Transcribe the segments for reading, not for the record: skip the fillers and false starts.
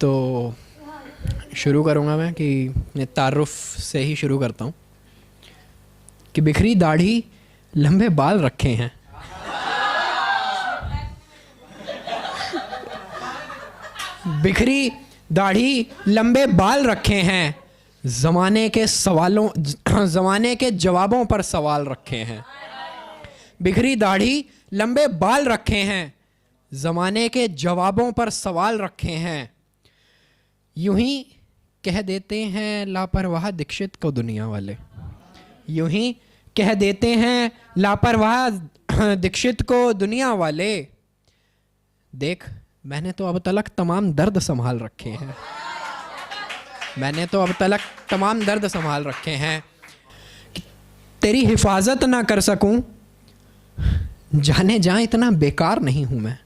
तो शुरू करूँगा मैं कि तारुफ से ही शुरू करता हूँ कि बिखरी दाढ़ी लंबे बाल रखे हैं। बिखरी दाढ़ी लंबे बाल रखे हैं, ज़माने के जवाबों पर सवाल रखे हैं। बिखरी दाढ़ी लंबे बाल रखे हैं, ज़माने के जवाबों पर सवाल रखे हैं। यूं ही कह देते हैं लापरवाह दीक्षित को दुनिया वाले, यूं ही कह देते हैं लापरवाह दीक्षित को दुनिया वाले। देख मैंने तो अब तलक तमाम दर्द संभाल रखे हैं, मैंने तो अब तलक तमाम दर्द संभाल रखे हैं। तेरी हिफाजत ना कर सकूं, जाने जा इतना बेकार नहीं हूं मैं।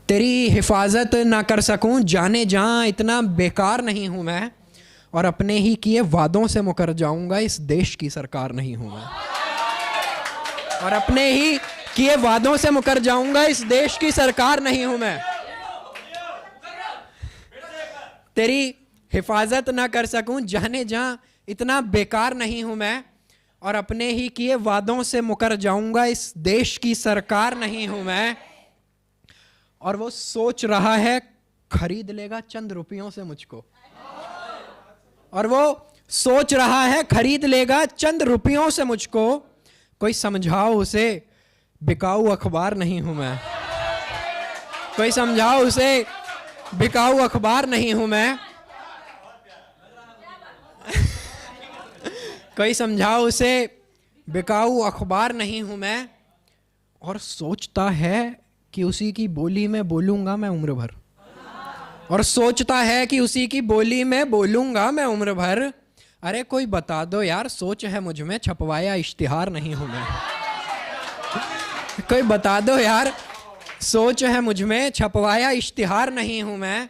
तेरी हिफाजत ना कर सकूं, जाने जा इतना बेकार नहीं हूं मैं। और अपने ही किए वादों से मुकर जाऊंगा, इस देश की सरकार नहीं हूं मैं। और अपने ही किए वादों से मुकर जाऊंगा, इस देश की सरकार नहीं हूं मैं। तेरी हिफाजत ना कर सकूं, जाने जा इतना बेकार नहीं हूं मैं। और अपने ही किए वादों से मुकर जाऊंगा, इस देश की सरकार नहीं हूं मैं। और वो सोच रहा है खरीद लेगा चंद रुपयों से मुझको, और वो सोच रहा है खरीद लेगा चंद रुपयों से मुझको। कोई समझाओ उसे बिकाऊ अखबार नहीं हूं मैं, कोई समझाओ उसे बिकाऊ अखबार नहीं हूं मैं। कोई समझाओ उसे बिकाऊ अखबार नहीं हूं मैं। और सोचता है कि उसी की बोली में बोलूंगा मैं उम्र भर, और सोचता है कि उसी की बोली में बोलूंगा मैं उम्र भर। अरे कोई बता दो यार, सोच है मुझ में छपवाया इश्तिहार नहीं हूं मैं। कोई बता दो यार, सोच है मुझ में छपवाया इश्तिहार नहीं हूं मैं।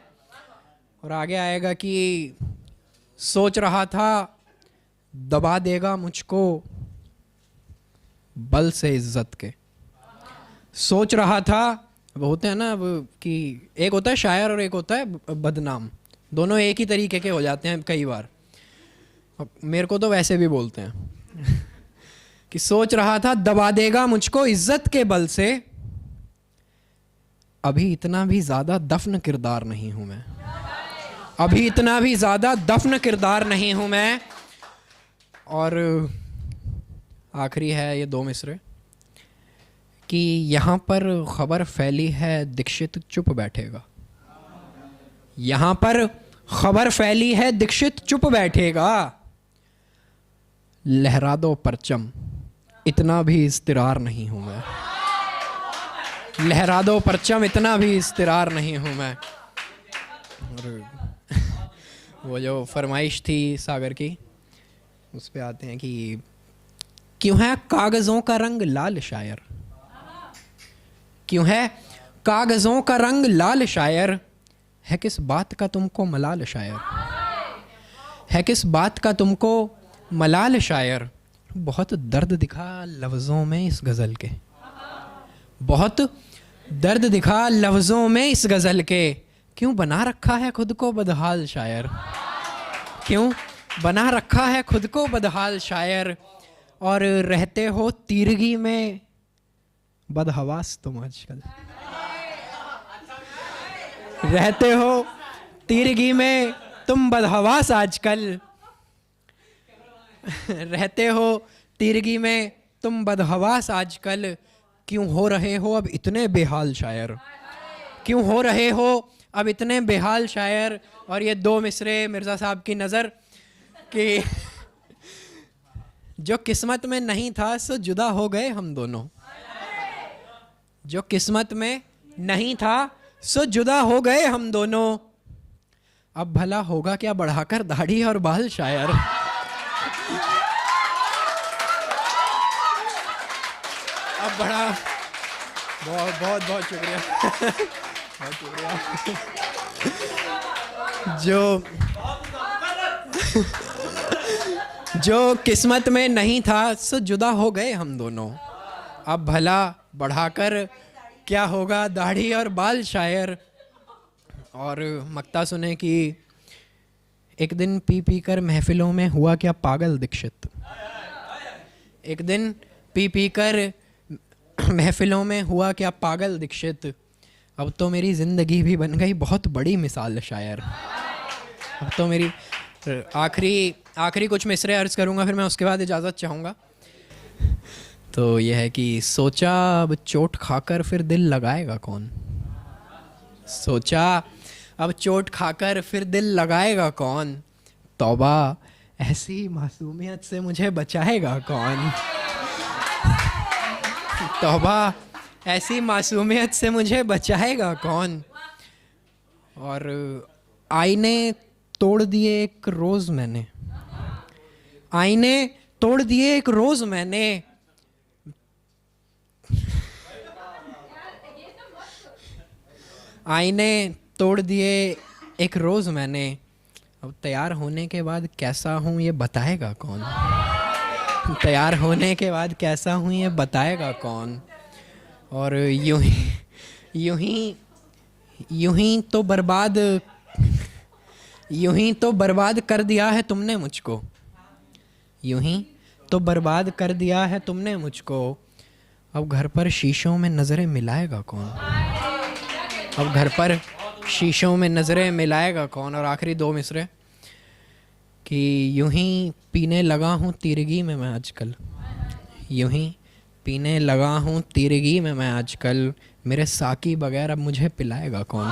और आगे आएगा कि सोच रहा था दबा देगा मुझको बल से इज्जत के। सोच रहा था, वो होते हैं ना कि एक होता है शायर और एक होता है बदनाम, दोनों एक ही तरीके के हो जाते हैं कई बार। मेरे को तो वैसे भी बोलते हैं कि सोच रहा था दबा देगा मुझको इज्जत के बल से, अभी इतना भी ज्यादा दफन किरदार नहीं हूं मैं, अभी इतना भी ज्यादा दफन किरदार नहीं हूं मैं। और आखिरी है ये दो मिसरे कि यहाँ पर खबर फैली है दीक्षित चुप बैठेगा, यहाँ पर खबर फैली है दीक्षित चुप बैठेगा। लहरा दो परचम इतना भी इस्तिरार नहीं हूं मैं, लहरा दो परचम इतना भी इस्तिरार नहीं हूं मैं। और वो जो फरमाइश थी सागर की, उस पे आते हैं कि क्यों है कागजों का रंग लाल शायर, क्यों है कागजों का रंग लाल शायर, है किस बात का तुमको मलाल शायर, है किस बात का तुमको मलाल शायर। बहुत दर्द दिखा लफ्ज़ों में इस गज़ल के, बहुत दर्द दिखा लफ्ज़ों में इस गज़ल के। क्यों बना रखा है खुद को बदहाल शायर, क्यों बना रखा है खुद को बदहाल शायर। और रहते हो तीरगी में बदहवास तुम आजकल, रहते हो तीरगी में तुम बदहवास आजकल, रहते हो तीरगी में तुम बदहवास आजकल। क्यों हो रहे हो अब इतने बेहाल शायर, क्यों हो रहे हो अब इतने बेहाल शायर। और ये दो मिसरे मिर्ज़ा साहब की नज़र कि जो किस्मत में नहीं था सो जुदा हो गए हम दोनों, जो किस्मत में नहीं था सो जुदा हो गए हम दोनों। अब भला होगा क्या बढ़ाकर दाढ़ी और बाल शायर। अब बड़ा बहुत बहुत बहुत शुक्रिया, बहुत शुक्रिया। जो किस्मत में नहीं था सो जुदा हो गए हम दोनों। अब भला बढ़ाकर क्या होगा दाढ़ी और बाल शायर। और मक्ता सुने कि एक दिन पी पी कर महफिलों में हुआ क्या पागल दीक्षित। एक दिन पी पी कर महफिलों में हुआ क्या पागल दीक्षित। अब तो मेरी ज़िंदगी भी बन गई बहुत बड़ी मिसाल शायर। अब तो मेरी आखिरी कुछ मिसरे अर्ज़ करूँगा, फिर मैं उसके बाद इजाज़त चाहूँगा। तो यह है कि सोचा अब चोट खाकर फिर दिल लगाएगा कौन। सोचा अब चोट खाकर फिर दिल लगाएगा कौन। तौबा ऐसी मासूमियत से मुझे बचाएगा कौन। तौबा ऐसी मासूमियत से मुझे बचाएगा कौन। और आईने तोड़ दिए एक रोज़ मैंने, आईने तोड़ दिए एक रोज़ मैंने। आईने तोड़ दिए एक रोज़ मैंने। अब तैयार होने के बाद कैसा हूँ ये बताएगा कौन। तैयार होने के बाद कैसा हूँ ये बताएगा कौन। और यूं ही तो बर्बाद कर दिया है तुमने मुझको। यूं ही तो बर्बाद कर दिया है तुमने मुझको। अब घर पर शीशों में नज़रें मिलाएगा कौन। अब घर पर शीशों में नज़रें मिलाएगा कौन। और आखिरी दो मिसरे कि यूं ही पीने लगा हूँ तीरगी में मैं आजकल। यूं ही पीने लगा हूँ तीरगी में मैं आजकल। मेरे साकी बगैर अब मुझे पिलाएगा कौन।